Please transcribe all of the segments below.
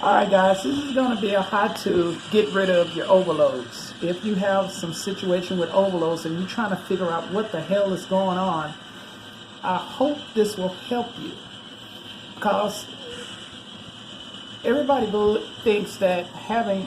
Alright guys, this is going to be a how to get rid of your overloads. If you have some situation with overloads and you're trying to figure out what the hell is going on, I hope this will help you. Because everybody thinks that having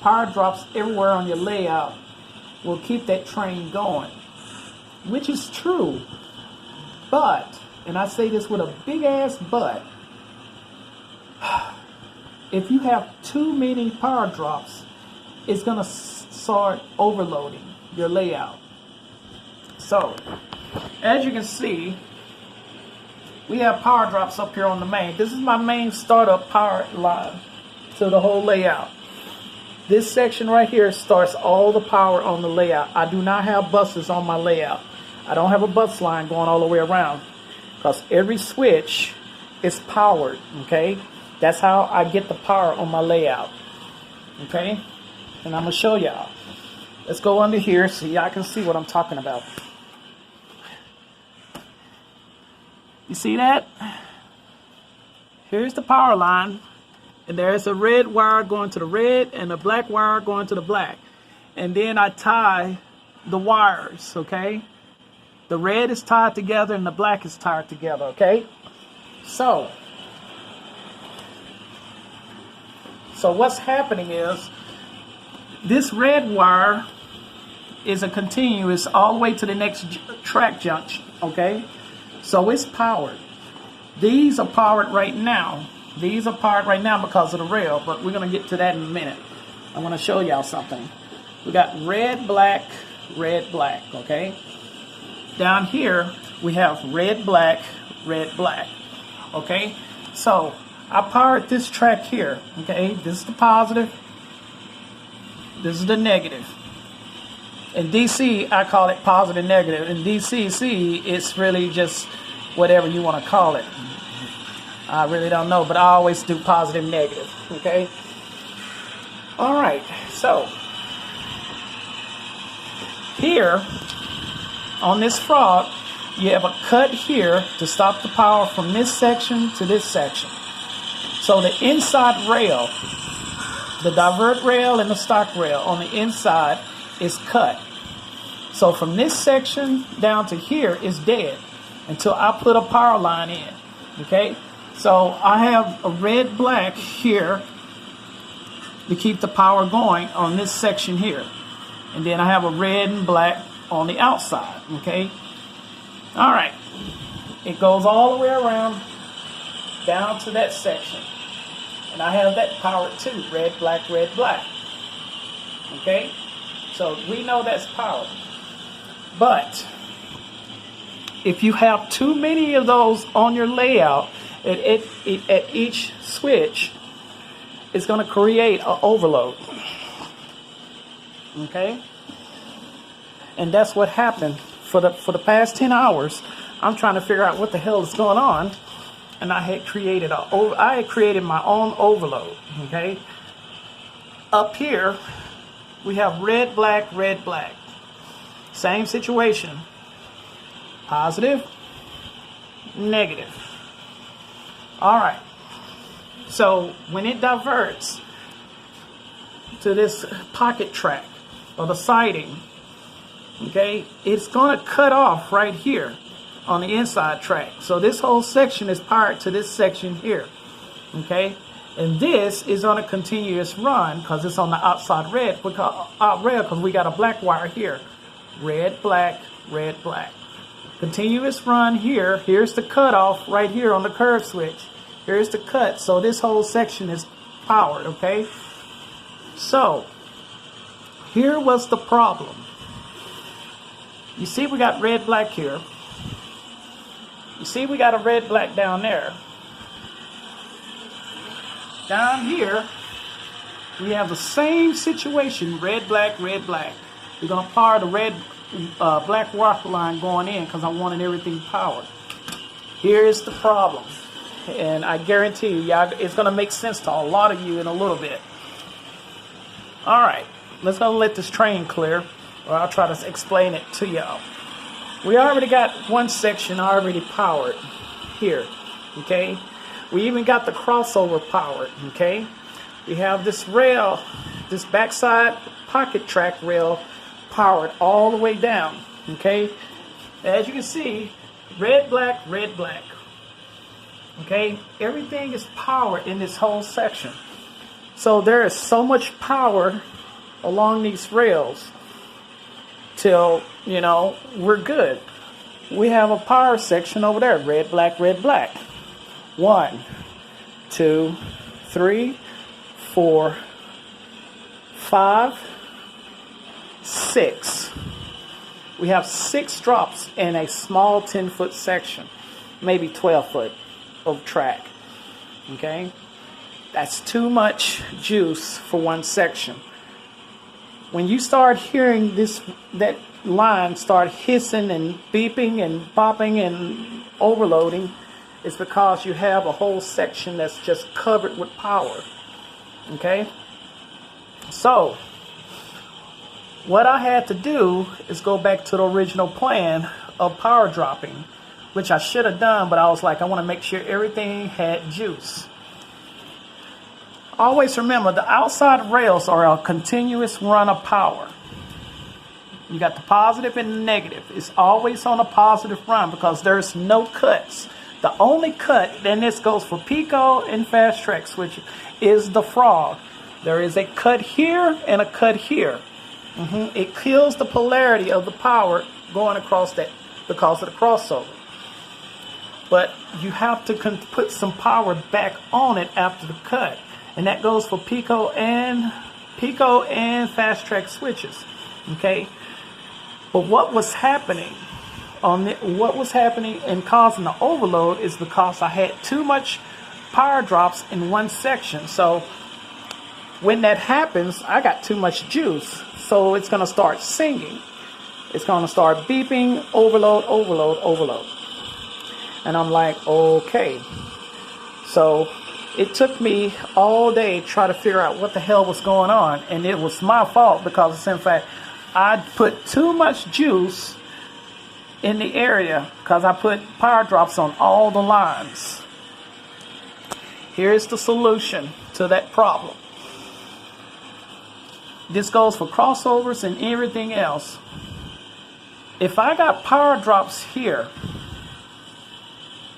power drops everywhere on your layout will keep that train going, which is true. But, and I say this with a big ass but, if you have too many power drops, it's going to start overloading your layout. So, as you can see, we have power drops up here on the main. This is my main startup power line to the whole layout. This section right here starts all the power on the layout. I do not have buses on my layout. I don't have a bus line going all the way around because every switch is powered, okay? That's how I get the power on my layout, okay? And I'm going to show y'all. Let's go under here so y'all can see what I'm talking about. You see that? Here's the power line. And there's a red wire going to the red and a black wire going to the black. And then I tie the wires, okay? The red is tied together and the black is tied together, okay? So what's happening is this red wire is a continuous all the way to the next track junction, okay? So it's powered. These are powered right now. These are powered right now because of the rail, but we're going to get to that in a minute. I want to show y'all something. We got red, black, okay? Down here, we have red, black, okay? So I powered this track here, okay? This is the positive. This is the negative. In DC, I call it positive, negative. In DCC, it's really just whatever you want to call it. I really don't know, but I always do positive, negative, okay? All right, so here on this frog, you have a cut here to stop the power from this section to this section. So the inside rail, the divert rail and the stock rail on the inside is cut. So from this section down to here is dead until I put a power line in, okay? So I have a red, black here to keep the power going on this section here. And then I have a red and black on the outside, okay? All right. It goes all the way around down to that section. And I have that powered too, red, black, okay? So we know that's powered. But if you have too many of those on your layout, at each switch, it's going to create an overload. Okay? And that's what happened for the past 10 hours. I'm trying to figure out what the hell is going on, and I had created my own overload. Okay? Up here, we have red, black. Same situation. Positive, negative. All right. So when it diverts to this pocket track or the siding, okay, it's going to cut off right here on the inside track. So this whole section is powered to this section here, okay? And this is on a continuous run because it's on the outside red. We call red because we got a black wire here. Red, black. Continuous run here. Here's the cutoff right here on the curve switch. Here's the cut. So this whole section is powered, okay? So here was the problem. You see we got red, black here. You see we got a red, black down there. Down here, we have the same situation, red, black. We're going to power the red, black wire line going in because I wanted everything powered. Here's the problem. And I guarantee you, it's going to make sense to a lot of you in a little bit. All right, let's go let this train clear, or I'll try to explain it to y'all. We already got one section already powered here, okay? We even got the crossover powered, okay? We have this rail, this backside pocket track rail powered all the way down, okay? As you can see, red, black, okay? Everything is powered in this whole section. So there is so much power along these rails till, you know, we're good. We have a power section over there, red, black, 1, 2, 3, 4, 5, 6. We have 6 drops in a small 10-foot section, maybe 12-foot of track. Okay? That's too much juice for one section. When you start hearing that line start hissing and beeping and popping and overloading, it's because you have a whole section that's just covered with power. Okay? So, what I had to do is go back to the original plan of power dropping, which I should have done, but I was like, I want to make sure everything had juice. Always remember, the outside rails are a continuous run of power. You got the positive and the negative. It's always on a positive run because there's no cuts. The only cut, and this goes for Pico and Fast Track switch, is the frog. There is a cut here and a cut here. It kills the polarity of the power going across that because of the crossover. But you have to put some power back on it after the cut. And that goes for Pico and Fast Track switches. Okay? But what was happening and causing the overload is because I had too much power drops in one section. So when that happens, I got too much juice. So it's going to start singing. It's going to start beeping, overload. And I'm like, okay. So it took me all day to try to figure out what the hell was going on. And it was my fault because, in fact, I put too much juice in the area because I put power drops on all the lines. Here's the solution to that problem. This goes for crossovers and everything else. If I got power drops here,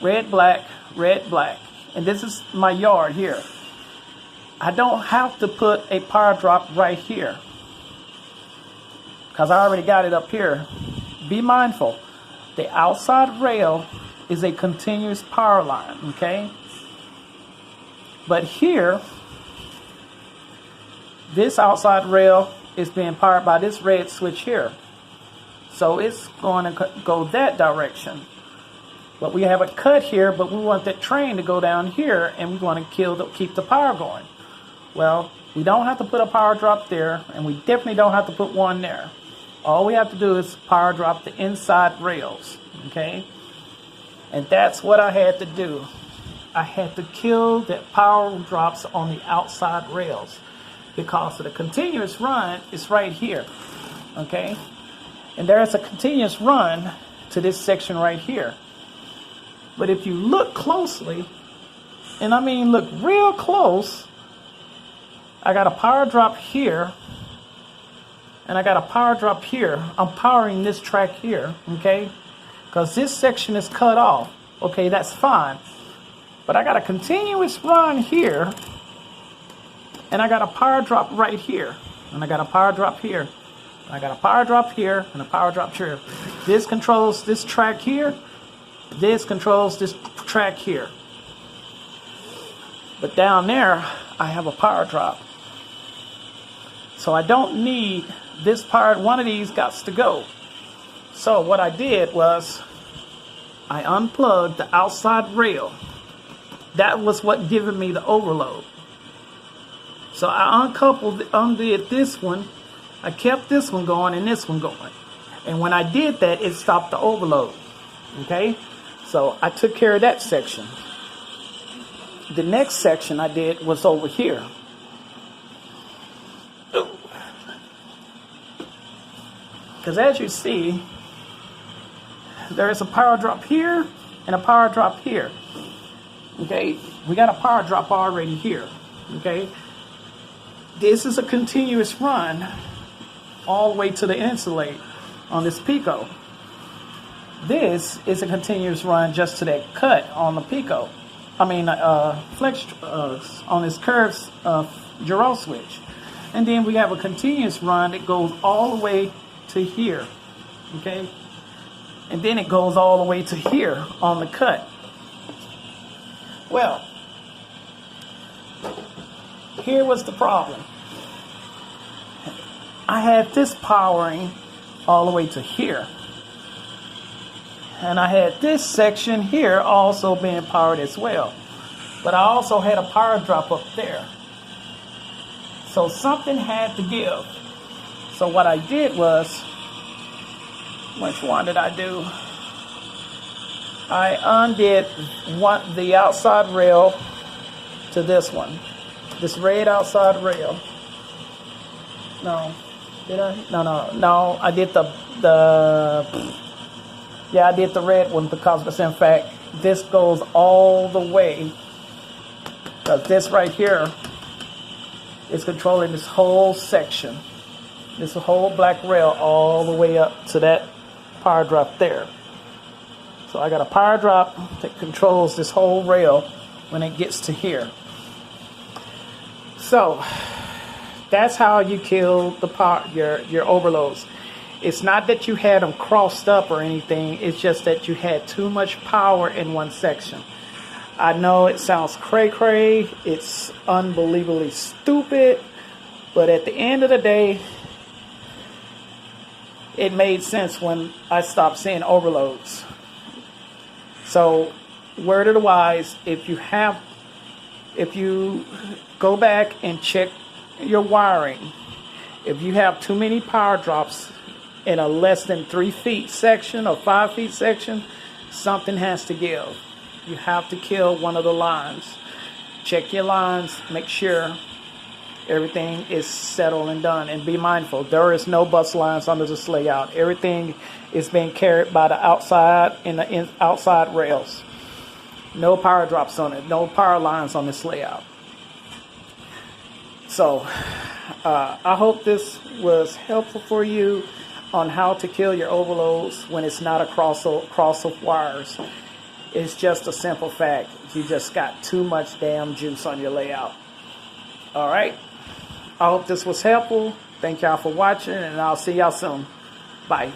red, black, and this is my yard here, I don't have to put a power drop right here because I already got it up here. Be mindful, the outside rail is a continuous power line, okay? But here, this outside rail is being powered by this red switch here. So it's going to go that direction. But we have a cut here, but we want that train to go down here, and we want to keep the power going. Well, we don't have to put a power drop there, and we definitely don't have to put one there. All we have to do is power drop the inside rails, okay? And that's what I had to do. I had to kill the power drops on the outside rails because of the continuous run is right here, okay? And there's a continuous run to this section right here. But if you look closely, and I mean look real close, I got a power drop here, and I got a power drop here. I'm powering this track here, okay? Because this section is cut off. Okay, that's fine. But I got a continuous run here, and I got a power drop right here, and I got a power drop here, and I got a power drop here, and a power drop here. This controls this track here. This controls this track here. But down there, I have a power drop. So I don't need this part. One of these got to go. So what I did was I unplugged the outside rail. That was what given me the overload. So I undid this one. I kept this one going and this one going. And when I did that, it stopped the overload. Okay? So I took care of that section. The next section I did was over here. Because as you see, there is a power drop here and a power drop here. Okay, we got a power drop already here. Okay, this is a continuous run all the way to the insulate on this Pico. This is a continuous run just to that cut on the Pico. I mean, flex on this curved gyro switch. And then we have a continuous run that goes all the way to here. Okay? And then it goes all the way to here on the cut. Well, here was the problem. I had this powering all the way to here. And I had this section here also being powered as well. But I also had a power drop up there. So something had to give. So what I did was, which one did I do? I undid the outside rail to this one. This red outside rail. No. Did I? No. I did I did the red one because, in fact, this goes all the way. Because this right here is controlling this whole section. This whole black rail all the way up to that power drop there. So I got a power drop that controls this whole rail when it gets to here. So that's how you kill the power, your overloads. It's not that you had them crossed up or anything. It's just that you had too much power in one section. I know it sounds cray-cray. It's unbelievably stupid. But at the end of the day, it made sense when I stopped seeing overloads. So, word of the wise, if you go back and check your wiring, if you have too many power drops in a less than 3 feet section or 5 feet section, something has to give. You have to kill one of the lines. Check your lines, make sure everything is settled and done, and be mindful. There is no bus lines under this layout. Everything is being carried by the outside and the outside rails. No power drops on it. No power lines on this layout. So, I hope this was helpful for you on how to kill your overloads when it's not a cross of wires. It's just a simple fact. You just got too much damn juice on your layout. All right. I hope this was helpful. Thank y'all for watching, and I'll see y'all soon. Bye.